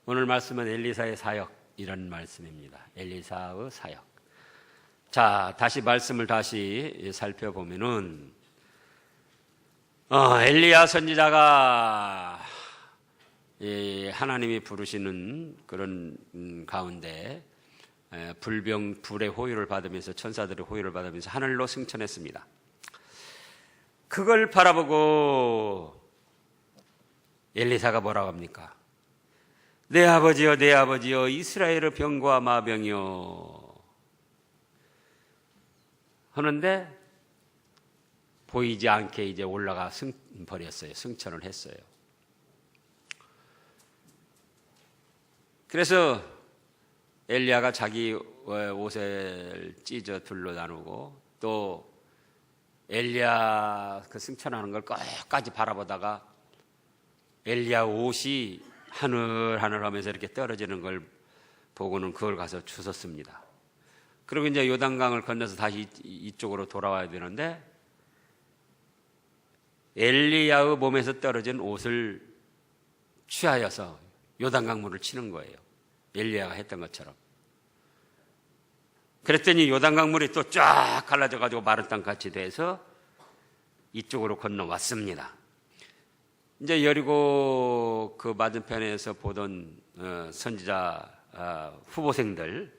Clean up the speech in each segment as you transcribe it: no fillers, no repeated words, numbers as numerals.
오늘 말씀은 엘리사의 사역, 이런 말씀입니다. 엘리사의 사역. 자, 다시 말씀을 다시 살펴보면은 엘리야 선지자가 하나님이 부르시는 그런 가운데 불의 호유를 받으면서, 천사들의 호유를 받으면서 하늘로 승천했습니다. 그걸 바라보고 엘리사가 뭐라고 합니까? 내 아버지여, 내 아버지여, 이스라엘의 병과 마병이여 하는데 보이지 않게 이제 올라가 버렸어요. 승천을 했어요. 그래서 엘리야가 자기 옷을 찢어 둘로 나누고, 또 엘리야 그 승천하는 걸 끝까지 바라보다가 엘리야 옷이 하늘하늘하면서 이렇게 떨어지는 걸 보고는 그걸 가서 주웠습니다. 그리고 이제 요단강을 건너서 다시 이쪽으로 돌아와야 되는데 엘리야의 몸에서 떨어진 옷을 취하여서 요단강 물을 치는 거예요. 엘리야가 했던 것처럼. 그랬더니 요단강 물이 또 쫙 갈라져 가지고 마른 땅 같이 돼서 이쪽으로 건너왔습니다. 이제 여리고 그 맞은편에서 보던 선지자 후보생들이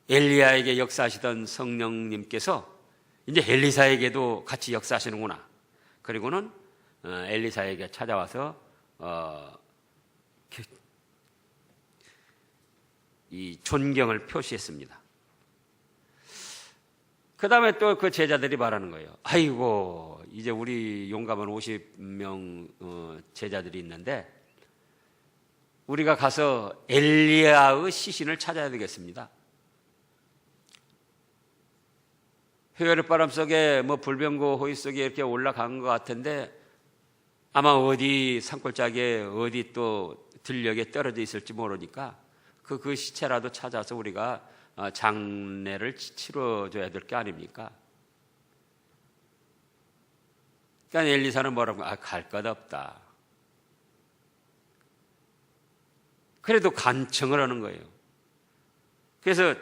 엘리야에게 역사하시던 성령님께서 이제 엘리사에게도 같이 역사하시는구나. 그리고는 엘리사에게 찾아와서 이 존경을 표시했습니다. 그 다음에 또 그 제자들이 말하는 거예요. 아이고, 이제 우리 용감한 50명 제자들이 있는데 우리가 가서 엘리야의 시신을 찾아야 되겠습니다. 회오리 바람 속에 불병고 호위 속에 이렇게 올라간 것 같은데 아마 어디 산골짜기에 어디 또 들녘에 떨어져 있을지 모르니까 그 시체라도 찾아서 우리가 장례를 치러줘야 될 게 아닙니까? 그러니까 엘리사는 뭐라고? 갈 것 없다. 그래도 간청을 하는 거예요. 그래서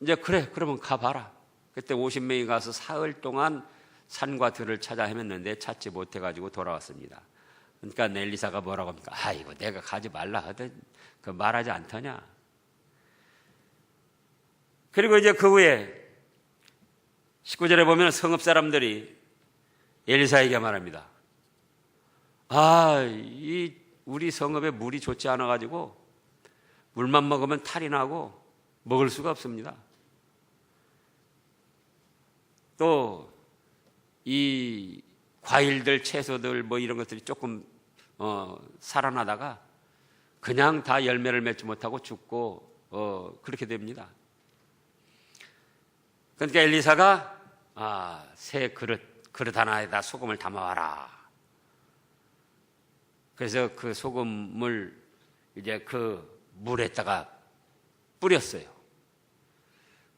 이제 그래, 그러면 가봐라. 그때 50명이 가서 사흘 동안 산과 들을 찾아 헤맸는데 찾지 못해가지고 돌아왔습니다. 그러니까 엘리사가 뭐라고 합니까? 아이고, 내가 가지 말라 하든 그 말하지 않더냐. 그리고 이제 그 후에 19절에 보면 성읍 사람들이 엘리사에게 말합니다. 우리 성읍에 물이 좋지 않아가지고 물만 먹으면 탈이 나고 먹을 수가 없습니다. 또 이 과일들, 채소들 이런 것들이 조금 살아나다가 그냥 다 열매를 맺지 못하고 죽고 그렇게 됩니다. 그러니까 엘리사가 새 그릇 하나에다 소금을 담아와라. 그래서 그 소금을 이제 그 물에다가 뿌렸어요.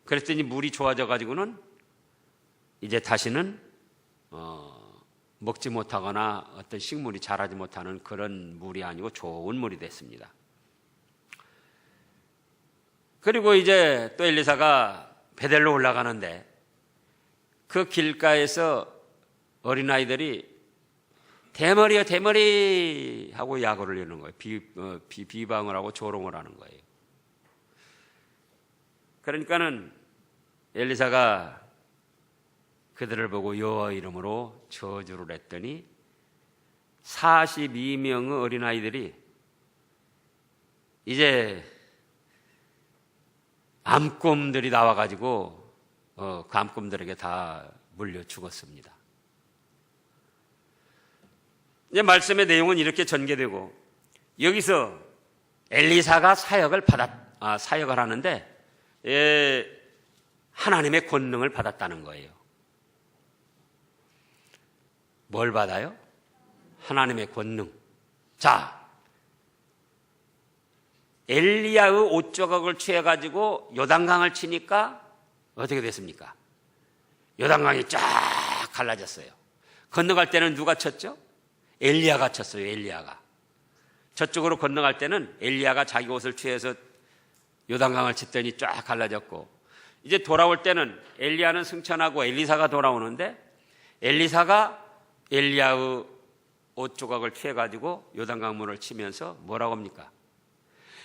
그랬더니 물이 좋아져 가지고는 이제 다시는 먹지 못하거나 어떤 식물이 자라지 못하는 그런 물이 아니고 좋은 물이 됐습니다. 그리고 이제 또 엘리사가 베델로 올라가는데 그 길가에서 어린아이들이 대머리요, 대머리 하고 야고를 이러는 거예요. 비방을 하고 조롱을 하는 거예요. 그러니까는 엘리사가 그들을 보고 여호와 이름으로 저주를 했더니 42명의 어린아이들이 이제 암곰들이 나와가지고 그 암곰들에게 다 물려 죽었습니다. 이제 말씀의 내용은 이렇게 전개되고 여기서 엘리사가 사역을 하는데 하나님의 권능을 받았다는 거예요. 뭘 받아요? 하나님의 권능. 자, 엘리야의 옷조각을 취해가지고 요단강을 치니까 어떻게 됐습니까? 요단강이 쫙 갈라졌어요. 건너갈 때는 누가 쳤죠? 엘리야가 쳤어요. 엘리야가. 저쪽으로 건너갈 때는 엘리야가 자기 옷을 취해서 요단강을 쳤더니 쫙 갈라졌고, 이제 돌아올 때는 엘리야는 승천하고 엘리사가 돌아오는데 엘리사가 엘리야의 옷 조각을 취해가지고 요단강물을 치면서 뭐라고 합니까?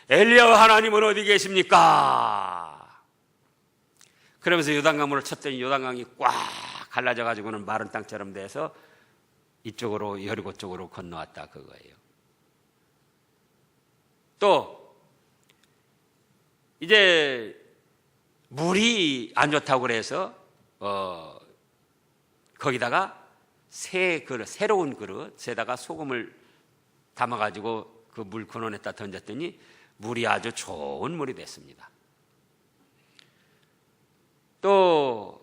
엘리야 하나님은 어디 계십니까? 그러면서 요단강물을 쳤더니 요단강이 꽉 갈라져가지고는 마른 땅처럼 돼서 이쪽으로 여리고 쪽으로 건너왔다 그거예요. 또 이제 물이 안 좋다고 그래서 거기다가 새로운 그릇에다가 소금을 담아가지고 그 물 근원에다 던졌더니 물이 아주 좋은 물이 됐습니다. 또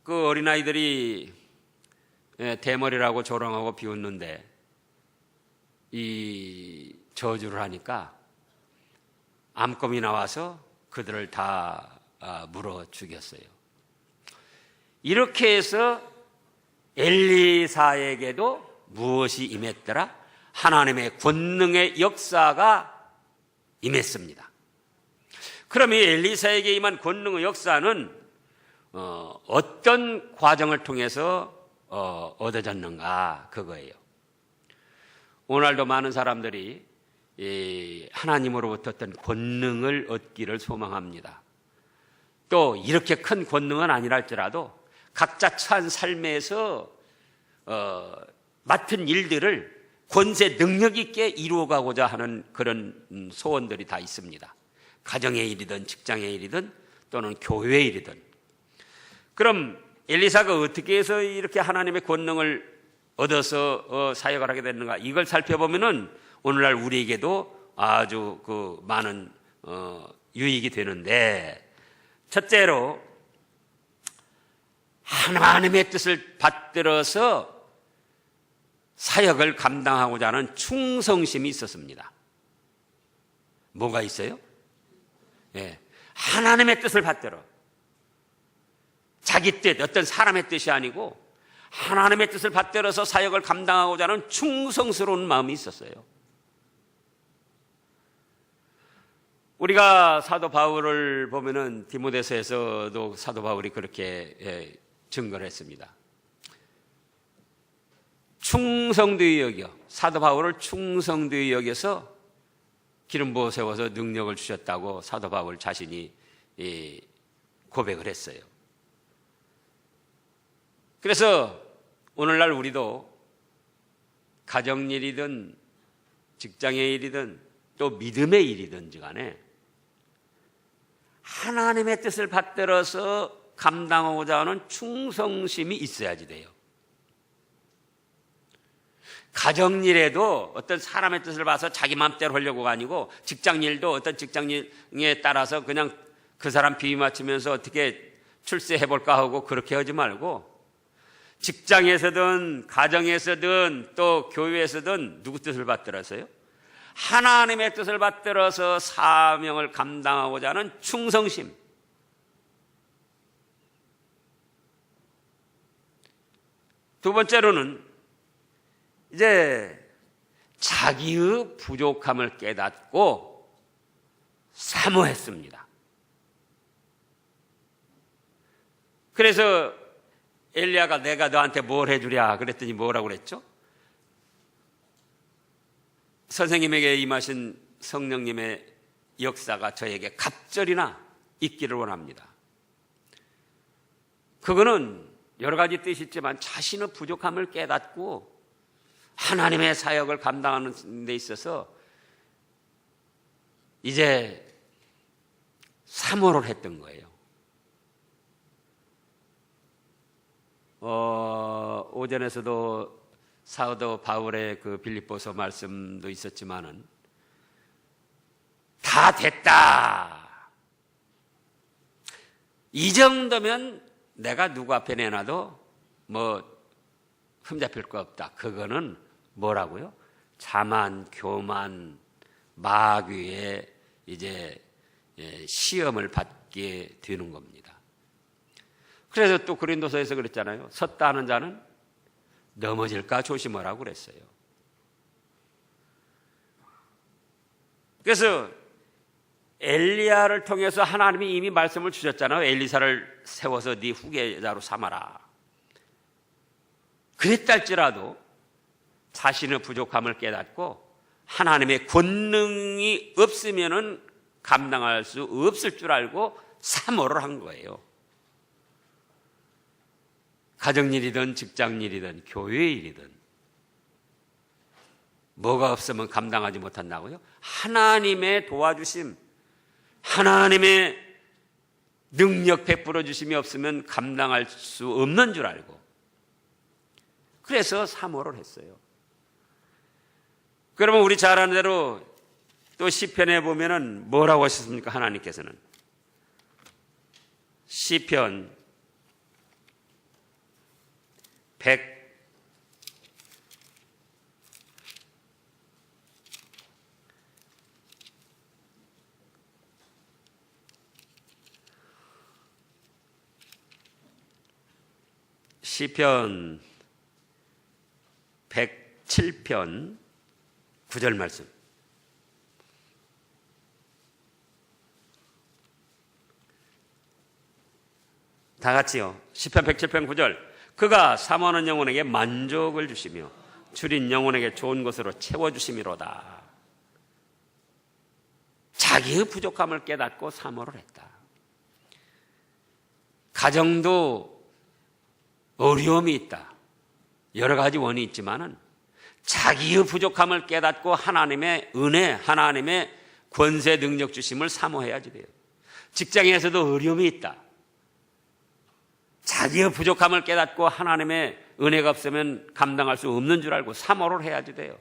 그 어린아이들이 대머리라고 조롱하고 비웃는데 이 저주를 하니까 암검이 나와서 그들을 다 물어 죽였어요. 이렇게 해서 엘리사에게도 무엇이 임했더라? 하나님의 권능의 역사가 임했습니다. 그럼 이 엘리사에게 임한 권능의 역사는 어떤 과정을 통해서 얻어졌는가 그거예요. 오늘도 많은 사람들이 하나님으로부터 어떤 권능을 얻기를 소망합니다. 또 이렇게 큰 권능은 아니랄지라도 각자 처한 삶에서 맡은 일들을 권세 능력 있게 이루어가고자 하는 그런 소원들이 다 있습니다. 가정의 일이든 직장의 일이든 또는 교회의 일이든. 그럼 엘리사가 어떻게 해서 이렇게 하나님의 권능을 얻어서 사역을 하게 됐는가? 이걸 살펴보면은 오늘날 우리에게도 아주 그 많은 유익이 되는데, 첫째로 하나님의 뜻을 받들어서 사역을 감당하고자 하는 충성심이 있었습니다. 뭐가 있어요? 예, 하나님의 뜻을 받들어. 자기 뜻, 어떤 사람의 뜻이 아니고 하나님의 뜻을 받들어서 사역을 감당하고자 하는 충성스러운 마음이 있었어요. 우리가 사도 바울을 보면은 디모데서에서도 사도 바울이 그렇게 증거를 했습니다. 충성되이 여겨, 사도 바울을 충성되이 여겨서 기름 부어 세워서 능력을 주셨다고 사도 바울 자신이 고백을 했어요. 그래서 오늘날 우리도 가정일이든 직장의 일이든 또 믿음의 일이든지 간에 하나님의 뜻을 받들어서 감당하고자 하는 충성심이 있어야지 돼요. 가정일에도 어떤 사람의 뜻을 봐서 자기 마음대로 하려고가 아니고, 직장일도 어떤 직장일에 따라서 그냥 그 사람 비위 맞추면서 어떻게 출세해볼까 하고 그렇게 하지 말고, 직장에서든 가정에서든 또 교회에서든 누구 뜻을 받들어서요? 하나님의 뜻을 받들어서 사명을 감당하고자 하는 충성심. 두 번째로는 이제 자기의 부족함을 깨닫고 사모했습니다. 그래서 엘리야가 내가 너한테 뭘 해주랴 그랬더니 뭐라고 그랬죠? 선생님에게 임하신 성령님의 역사가 저에게 갑절이나 있기를 원합니다. 그거는 여러 가지 뜻이 있지만 자신의 부족함을 깨닫고 하나님의 사역을 감당하는 데 있어서 이제 사모를 했던 거예요. 오전에서도 사도 바울의 그 빌립보서 말씀도 있었지만은 다 됐다. 이 정도면 내가 누구 앞에 내놔도 뭐 흠잡힐 거 없다. 그거는 뭐라고요? 자만, 교만, 마귀의 이제 시험을 받게 되는 겁니다. 그래서 또 고린도서에서 그랬잖아요. 섰다 하는 자는 넘어질까 조심하라고 그랬어요. 그래서 엘리야를 통해서 하나님이 이미 말씀을 주셨잖아요. 엘리사를 세워서 네 후계자로 삼아라. 그랬다 할지라도 자신의 부족함을 깨닫고 하나님의 권능이 없으면은 감당할 수 없을 줄 알고 사모를 한 거예요. 가정일이든 직장일이든 교회 일이든 뭐가 없으면 감당하지 못한다고요? 하나님의 도와주심, 하나님의 능력 베풀어 주심이 없으면 감당할 수 없는 줄 알고 그래서 사모를 했어요. 그러면 우리 잘 아는 대로 또 시편에 보면은 뭐라고 하셨습니까? 하나님께서는 시편 107편 9절 말씀. 다 같이요. 시편 107편 9절. 그가 사모하는 영혼에게 만족을 주시며 줄인 영혼에게 좋은 것으로 채워주심이로다. 자기의 부족함을 깨닫고 사모를 했다. 가정도 어려움이 있다. 여러 가지 원인이 있지만은 자기의 부족함을 깨닫고 하나님의 은혜, 하나님의 권세 능력 주심을 사모해야지 돼요. 직장에서도 어려움이 있다. 자기의 부족함을 깨닫고 하나님의 은혜가 없으면 감당할 수 없는 줄 알고 사모를 해야지 돼요.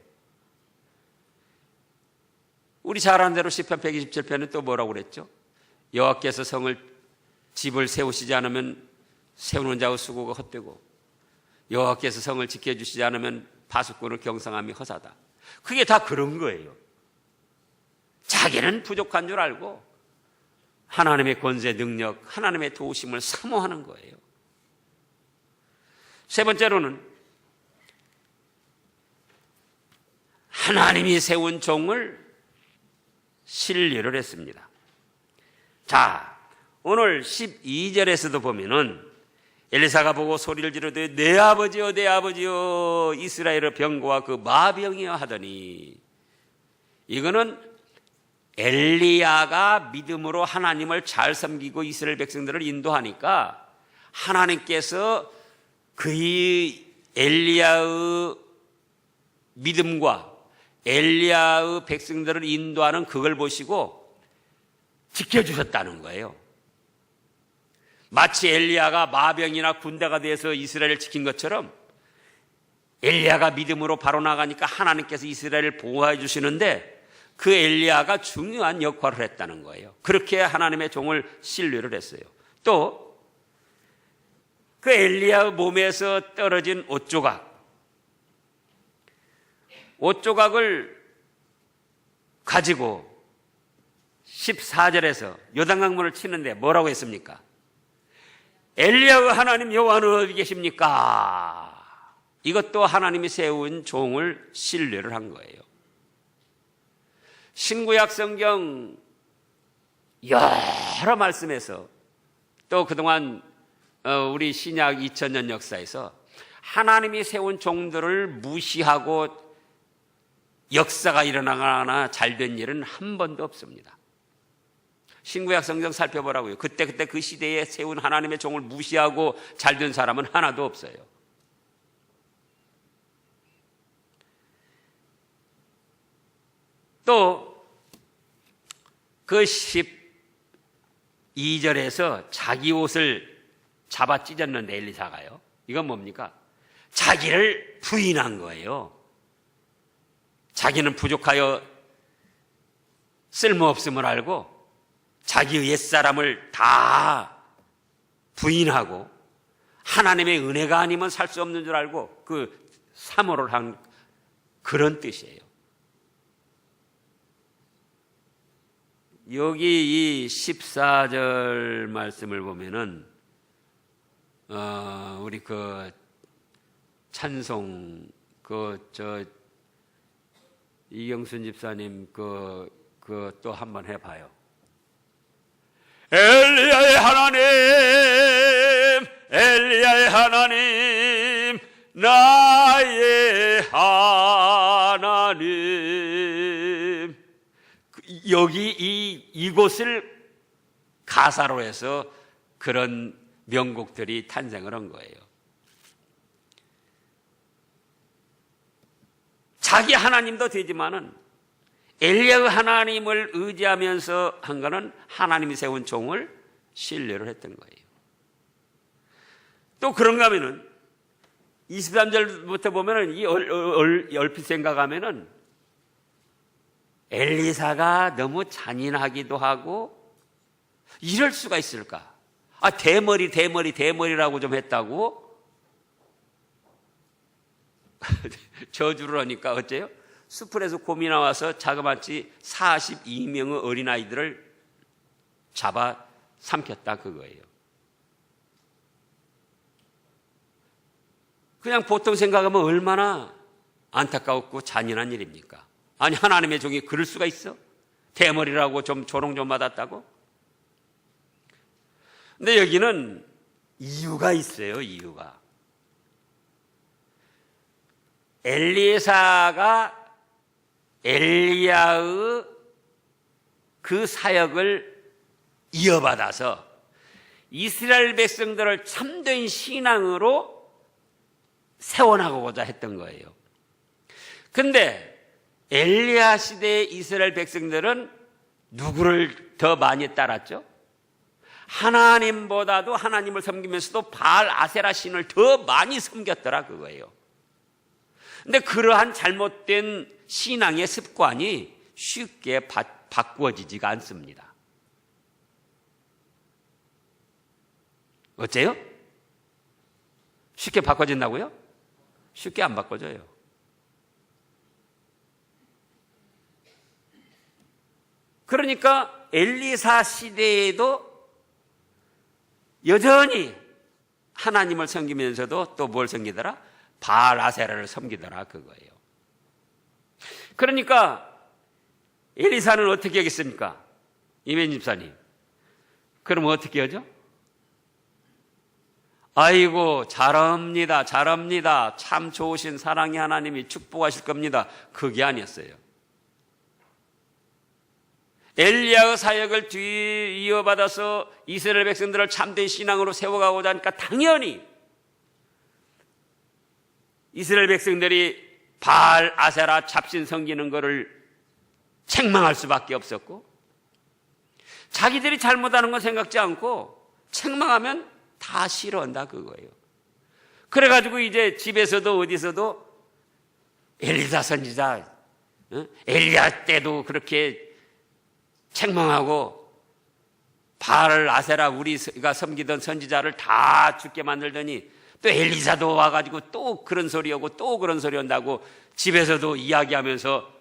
우리 잘 아는 대로 시편 127편은 또 뭐라고 그랬죠? 여호와께서 집을 세우시지 않으면 세우는 자의 수고가 헛되고 여호와께서 성을 지켜주시지 않으면 파수꾼의 경성함이 허사다. 그게 다 그런 거예요. 자기는 부족한 줄 알고 하나님의 권세 능력, 하나님의 도우심을 사모하는 거예요. 세 번째로는 하나님이 세운 종을 신뢰를 했습니다. 자, 오늘 12절에서도 보면은 엘리사가 보고 소리를 지르되 내 아버지여 내 아버지여 이스라엘의 병거와 그 마병이여 하더니, 이거는 엘리야가 믿음으로 하나님을 잘 섬기고 이스라엘 백성들을 인도하니까 하나님께서 그의 엘리야의 믿음과 엘리야의 백성들을 인도하는 그걸 보시고 지켜주셨다는 거예요. 마치 엘리야가 마병이나 군대가 돼서 이스라엘을 지킨 것처럼 엘리야가 믿음으로 바로 나가니까 하나님께서 이스라엘을 보호해 주시는데 그 엘리야가 중요한 역할을 했다는 거예요. 그렇게 하나님의 종을 신뢰를 했어요. 또 그 엘리야의 몸에서 떨어진 옷조각을 가지고 14절에서 요단강물을 치는데 뭐라고 했습니까? 엘리야의 하나님 여호와는 어디 계십니까? 이것도 하나님이 세운 종을 신뢰를 한 거예요. 신구약 성경 여러 말씀에서 또 그동안 우리 신약 2000년 역사에서 하나님이 세운 종들을 무시하고 역사가 일어나거나 잘된 일은 한 번도 없습니다. 신구약 성경 살펴보라고요. 그때 그 시대에 세운 하나님의 종을 무시하고 잘된 사람은 하나도 없어요. 또 그 12절에서 자기 옷을 잡아 찢었는데 엘리사가요. 이건 뭡니까? 자기를 부인한 거예요. 자기는 부족하여 쓸모없음을 알고 자기의 옛사람을 다 부인하고 하나님의 은혜가 아니면 살 수 없는 줄 알고 그 사모를 한 그런 뜻이에요. 여기 이 14절 말씀을 보면은 우리 그 찬송 이경순 집사님 또 한번 해봐요. 엘리야의 하나님, 엘리야의 하나님, 나의 하나님. 여기 이곳을 가사로 해서 그런 명곡들이 탄생을 한 거예요. 자기 하나님도 되지만은 엘리야의 하나님을 의지하면서 한 거는 하나님이 세운 종을 신뢰를 했던 거예요. 또 그런가 하면은 23절부터 보면은 얼핏 생각하면은 엘리사가 너무 잔인하기도 하고 이럴 수가 있을까? 대머리라고 좀 했다고 저주를 하니까 어째요? 숲에서 곰이 나와서 자그마치 42명의 어린아이들을 잡아 삼켰다 그거예요. 그냥 보통 생각하면 얼마나 안타깝고 잔인한 일입니까? 아니 하나님의 종이 그럴 수가 있어? 대머리라고 좀 조롱 좀 받았다고? 근데 여기는 이유가 있어요. 이유가. 엘리사가 엘리야의 그 사역을 이어받아서 이스라엘 백성들을 참된 신앙으로 세워나가고자 했던 거예요. 근데 엘리야 시대의 이스라엘 백성들은 누구를 더 많이 따랐죠? 하나님보다도 하나님을 섬기면서도 바알 아세라 신을 더 많이 섬겼더라 그거예요. 근데 그러한 잘못된 신앙의 습관이 쉽게 바꾸어지지가 않습니다. 어째요? 쉽게 바꿔진다고요? 쉽게 안 바꿔져요. 그러니까 엘리사 시대에도 여전히 하나님을 섬기면서도 또 뭘 섬기더라? 바알 아세라를 섬기더라 그거예요. 그러니까 엘리사는 어떻게 하겠습니까? 이면 집사님. 그럼 어떻게 하죠? 아이고 잘합니다. 참 좋으신 사랑의 하나님이 축복하실 겁니다. 그게 아니었어요. 엘리야의 사역을 이어받아서 이스라엘 백성들을 참된 신앙으로 세워가고자 하니까 당연히 이스라엘 백성들이 바알 아세라 잡신 섬기는 것을 책망할 수밖에 없었고 자기들이 잘못하는 건 생각지 않고 책망하면 다 싫어한다 그거예요. 그래가지고 이제 집에서도 어디서도 엘리사 선지자 엘리야 때도 그렇게 책망하고 바알 아세라 우리가 섬기던 선지자를 다 죽게 만들더니 또 엘리사도 와가지고 또 그런 소리하고 또 그런 소리 한다고 집에서도 이야기하면서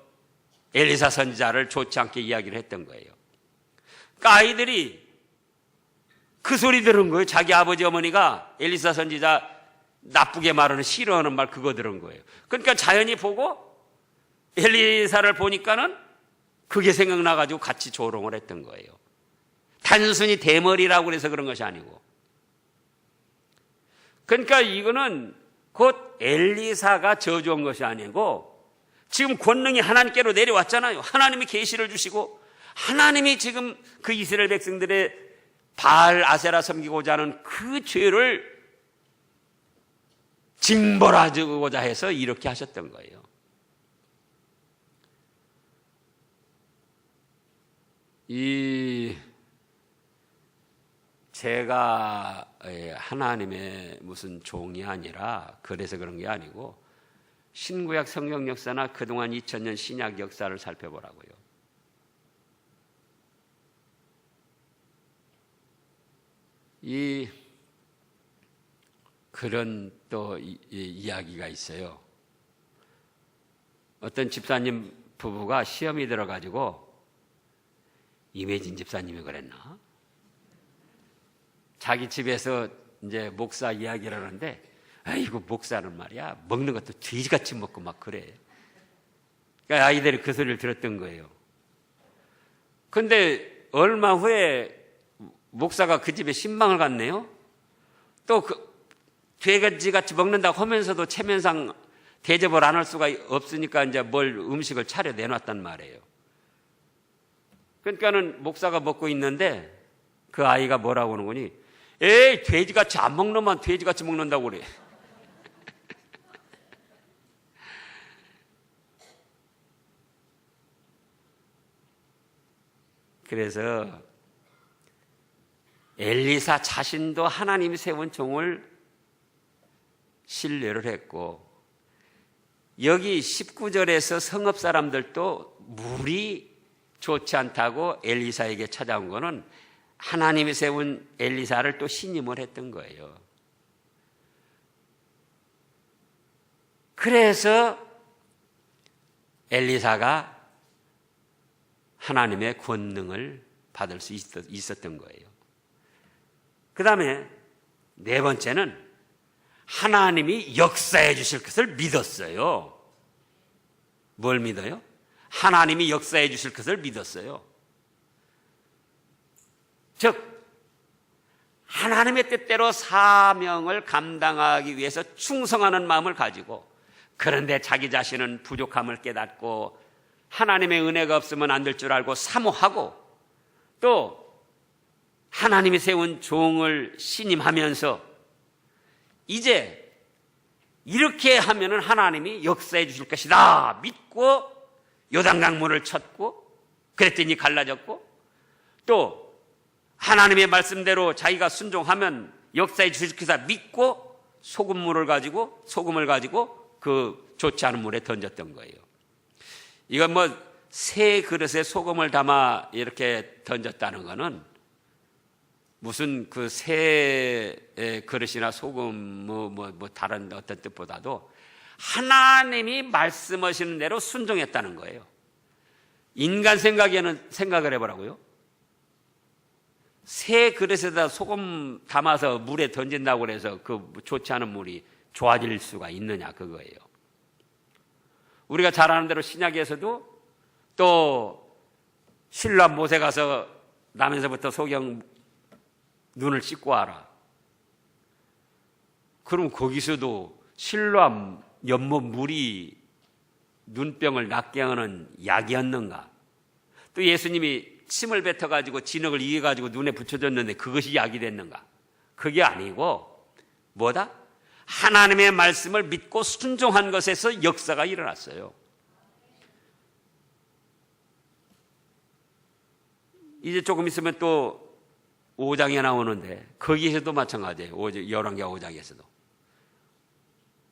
엘리사 선지자를 좋지 않게 이야기를 했던 거예요. 그러니까 아이들이 그 소리 들은 거예요. 자기 아버지 어머니가 엘리사 선지자 나쁘게 말하는 싫어하는 말 그거 들은 거예요. 그러니까 자연히 보고 엘리사를 보니까는 그게 생각나가지고 같이 조롱을 했던 거예요. 단순히 대머리라고 해서 그런 것이 아니고. 그러니까 이거는 곧 엘리사가 저주한 것이 아니고 지금 권능이 하나님께로 내려왔잖아요. 하나님이 계시를 주시고 하나님이 지금 그 이스라엘 백성들의 바알 아세라 섬기고자 하는 그 죄를 징벌하고자 해서 이렇게 하셨던 거예요. 제가 하나님의 무슨 종이 아니라 그래서 그런 게 아니고 신구약 성경 역사나 그동안 2000년 신약 역사를 살펴보라고요. 그런 또 이야기가 있어요. 어떤 집사님 부부가 시험이 들어가지고 임혜진 집사님이 그랬나? 자기 집에서 이제 목사 이야기를 하는데 아이고 목사는 말이야 먹는 것도 돼지같이 먹고 막 그래. 그러니까 아이들이 그 소리를 들었던 거예요. 근데 얼마 후에 목사가 그 집에 신방을 갔네요. 또 그 돼지같이 먹는다고 하면서도 체면상 대접을 안 할 수가 없으니까 이제 뭘 음식을 차려 내놨단 말이에요. 그러니까는 목사가 먹고 있는데 그 아이가 뭐라고 하는 거니? 에이, 돼지같이 안 먹는만 돼지같이 먹는다고 그래. 그래서 엘리사 자신도 하나님이 세운 종을 신뢰를 했고, 여기 19절에서 성읍 사람들도 물이 좋지 않다고 엘리사에게 찾아온 거는 하나님이 세운 엘리사를 또 신임을 했던 거예요. 그래서 엘리사가 하나님의 권능을 받을 수 있었던 거예요. 그 다음에 네 번째는 하나님이 역사해 주실 것을 믿었어요. 뭘 믿어요? 하나님이 역사해 주실 것을 믿었어요. 즉 하나님의 뜻대로 사명을 감당하기 위해서 충성하는 마음을 가지고, 그런데 자기 자신은 부족함을 깨닫고 하나님의 은혜가 없으면 안 될 줄 알고 사모하고, 또 하나님이 세운 종을 신임하면서 이제 이렇게 하면은 하나님이 역사해 주실 것이다 믿고 요단강물을 쳤고, 그랬더니 갈라졌고, 또 하나님의 말씀대로 자기가 순종하면 역사해 주실 것이다 믿고 소금을 가지고 그 좋지 않은 물에 던졌던 거예요. 이건 뭐 새 그릇에 소금을 담아 이렇게 던졌다는 거는 무슨 그 새 그릇이나 소금 뭐 다른 어떤 뜻보다도 하나님이 말씀하시는 대로 순종했다는 거예요. 인간 생각에는 생각을 해보라고요. 새 그릇에다 소금 담아서 물에 던진다고 해서 그 좋지 않은 물이 좋아질 수가 있느냐, 그거예요. 우리가 잘 아는 대로 신약에서도 또 신랑 못에 가서 나면서부터 소경 눈을 씻고 와라. 그럼 거기서도 신랑 연못 물이 눈병을 낫게 하는 약이었는가? 또 예수님이 침을 뱉어가지고 진흙을 이겨가지고 눈에 붙여줬는데 그것이 약이 됐는가? 그게 아니고 뭐다? 하나님의 말씀을 믿고 순종한 것에서 역사가 일어났어요. 이제 조금 있으면 또 5장에 나오는데 거기에서도 마찬가지예요. 열왕기하 5장에서도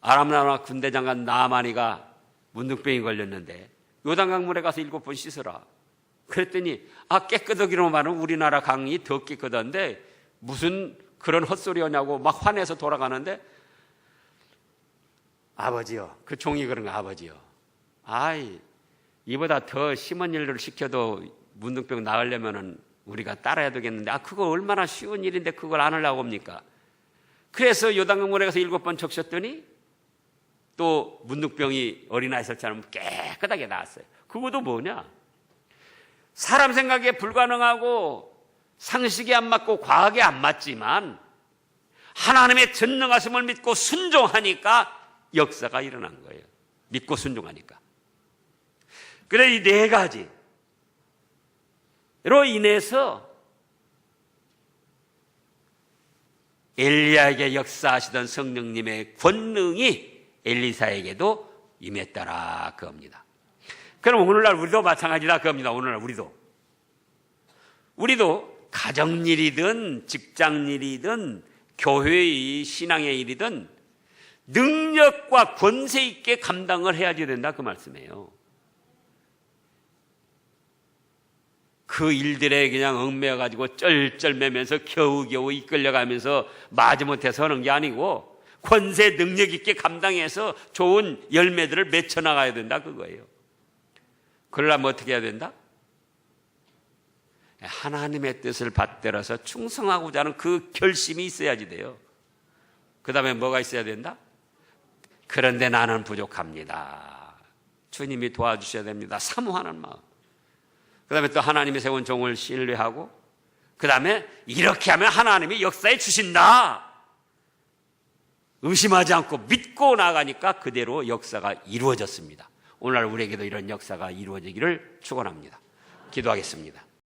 아람 나라 군대장관 나아만이가 문둥병이 걸렸는데 요단강물에 가서 7번 씻으라. 그랬더니 깨끗하기로 말하면 우리나라 강이 더 깨끗한데 무슨 그런 헛소리 하냐고 막 화내서 돌아가는데, 아버지요, 그 종이 그런 거, 아버지요, 이보다 더 심한 일을 시켜도 문둥병 나으려면은 우리가 따라야 되겠는데 그거 얼마나 쉬운 일인데 그걸 안 하려고 합니까? 그래서 요단강물에 가서 7번 적셨더니 또 문둥병이 어린아이들처럼 깨끗하게 나았어요. 그것도 뭐냐? 사람 생각에 불가능하고 상식에 안 맞고 과학에 안 맞지만 하나님의 전능하심을 믿고 순종하니까 역사가 일어난 거예요. 믿고 순종하니까. 그래, 이 네 가지로 인해서 엘리야에게 역사하시던 성령님의 권능이 엘리사에게도 임했더라 그겁니다. 그럼 오늘날 우리도 마찬가지다 그겁니다. 오늘날 우리도 가정일이든 직장일이든 교회의 신앙의 일이든 능력과 권세 있게 감당을 해야지 된다 그 말씀이에요. 그 일들에 그냥 얽매여가지고 쩔쩔매면서 겨우겨우 이끌려가면서 마지못해서 하는 게 아니고 권세 능력 있게 감당해서 좋은 열매들을 맺혀나가야 된다 그거예요. 그러려면 어떻게 해야 된다? 하나님의 뜻을 받들어서 충성하고자 하는 그 결심이 있어야지 돼요. 그 다음에 뭐가 있어야 된다? 그런데 나는 부족합니다. 주님이 도와주셔야 됩니다. 사모하는 마음. 그 다음에 또 하나님이 세운 종을 신뢰하고, 그 다음에 이렇게 하면 하나님이 역사해 주신다. 의심하지 않고 믿고 나가니까 그대로 역사가 이루어졌습니다. 오늘날 우리에게도 이런 역사가 이루어지기를 축원합니다. 기도하겠습니다.